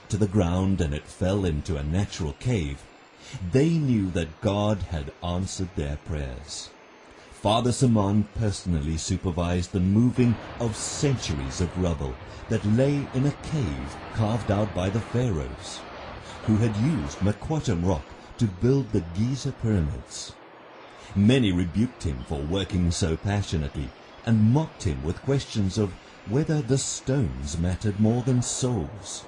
to the ground and it fell into a natural cave, they knew that God had answered their prayers. Father Seman personally supervised the moving of centuries of rubble that lay in a cave carved out by the pharaohs, who had used Makwatam rock to build the Giza pyramids. Many rebuked him for working so passionately and mocked him with questions of whether the stones mattered more than souls.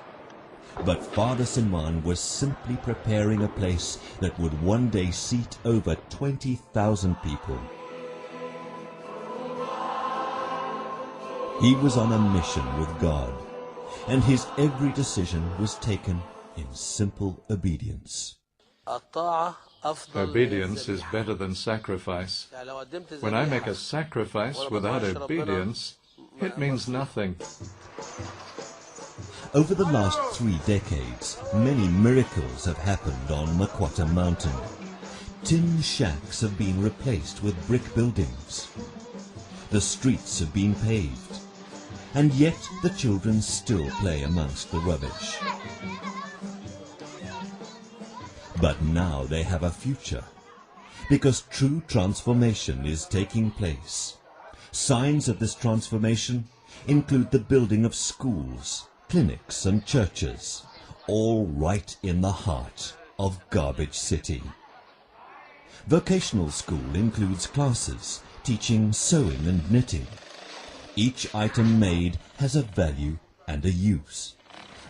But Father Seman was simply preparing a place that would one day seat over 20,000 people. He was on a mission with God, and his every decision was taken in simple obedience. Obedience is better than sacrifice. When I make a sacrifice without obedience, it means nothing. Over the last 3 decades, many miracles have happened on Makwatam Mountain. Tin shacks have been replaced with brick buildings. The streets have been paved, and yet the children still play amongst the rubbish. But now they have a future, because true transformation is taking place. Signs of this transformation include the building of schools, clinics and churches, all right in the heart of Garbage City. Vocational school includes classes teaching sewing and knitting. Each item made has a value and a use,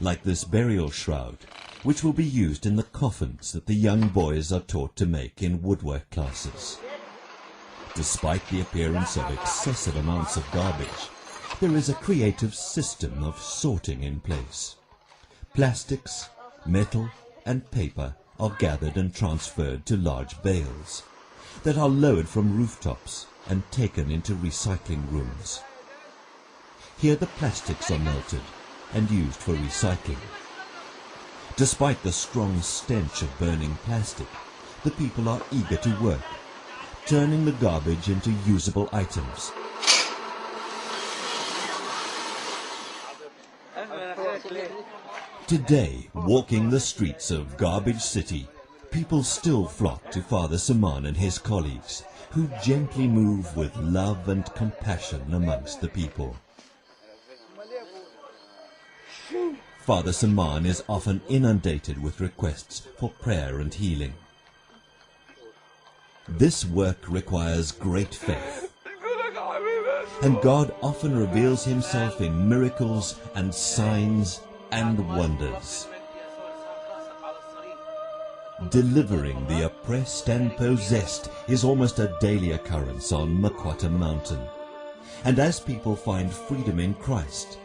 like this burial shroud, which will be used in the coffins that the young boys are taught to make in woodwork classes. Despite the appearance of excessive amounts of garbage, there is a creative system of sorting in place. Plastics, metal and paper are gathered and transferred to large bales that are lowered from rooftops and taken into recycling rooms. Here the plastics are melted and used for recycling. Despite the strong stench of burning plastic, the people are eager to work, turning the garbage into usable items. Today, walking the streets of Garbage City, people still flock to Father Seman and his colleagues, who gently move with love and compassion amongst the people. Father Seman is often inundated with requests for prayer and healing. This work requires great faith, and God often reveals himself in miracles and signs and wonders. Delivering the oppressed and possessed is almost a daily occurrence on Makwatam Mountain. And as people find freedom in Christ,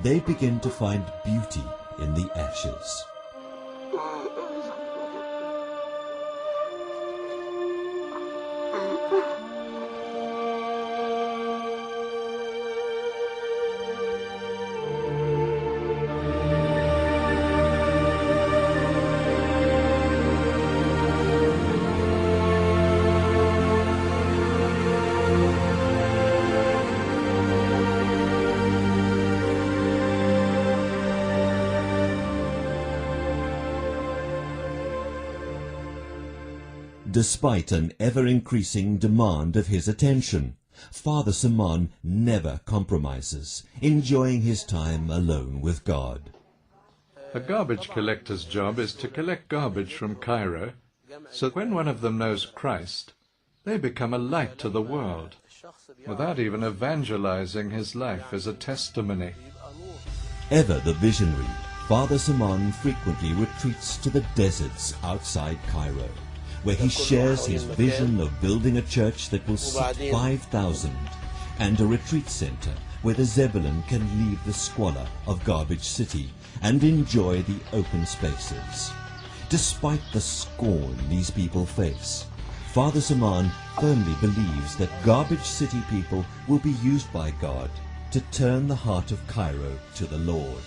they begin to find beauty in the ashes. Despite an ever-increasing demand of his attention, Father Seman never compromises, enjoying his time alone with God. A garbage collector's job is to collect garbage from Cairo, so when one of them knows Christ, they become a light to the world, without even evangelizing his life as a testimony. Ever the visionary, Father Seman frequently retreats to the deserts outside Cairo, where he shares his vision of building a church that will seat 5,000 and a retreat center where the Zebulun can leave the squalor of Garbage City and enjoy the open spaces. Despite the scorn these people face, Father Seman firmly believes that Garbage City people will be used by God to turn the heart of Cairo to the Lord.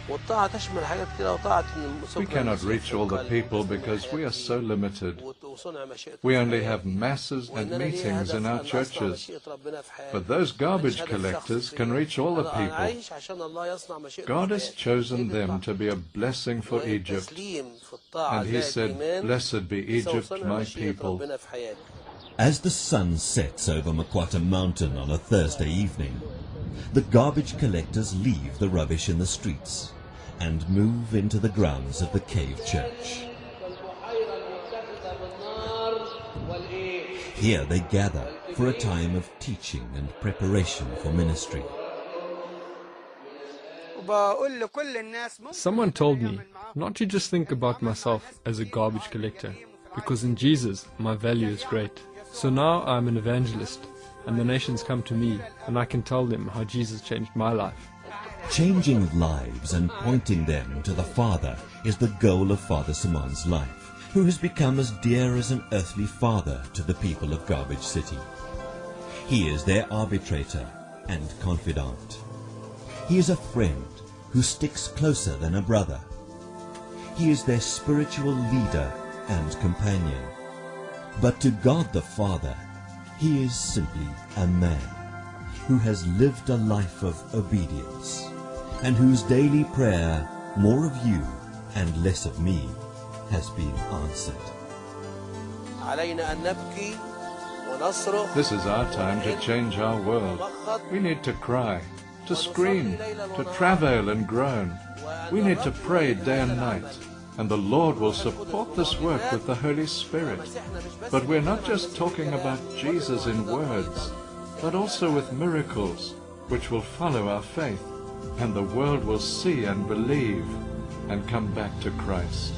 We cannot reach all the people because we are so limited. We only have masses and meetings in our churches. But those garbage collectors can reach all the people. God has chosen them to be a blessing for Egypt. And he said, "Blessed be Egypt, my people." As the sun sets over Makwata Mountain on a Thursday evening, the garbage collectors leave the rubbish in the streets and move into the grounds of the cave church. Here they gather for a time of teaching and preparation for ministry. Someone told me not to just think about myself as a garbage collector, because in Jesus my value is great. So now I'm an evangelist, and the nations come to me, and I can tell them how Jesus changed my life. Changing lives and pointing them to the Father is the goal of Father Seman's life, who has become as dear as an earthly father to the people of Garbage City. He is their arbitrator and confidant. He is a friend who sticks closer than a brother. He is their spiritual leader and companion. But to God the Father, he is simply a man who has lived a life of obedience and whose daily prayer, "More of you and less of me," has been answered. This is our time to change our world. We need to cry, to scream, to travail and groan. We need to pray day and night. And the Lord will support this work with the Holy Spirit. But we're not just talking about Jesus in words, but also with miracles, which will follow our faith, and the world will see and believe and come back to Christ.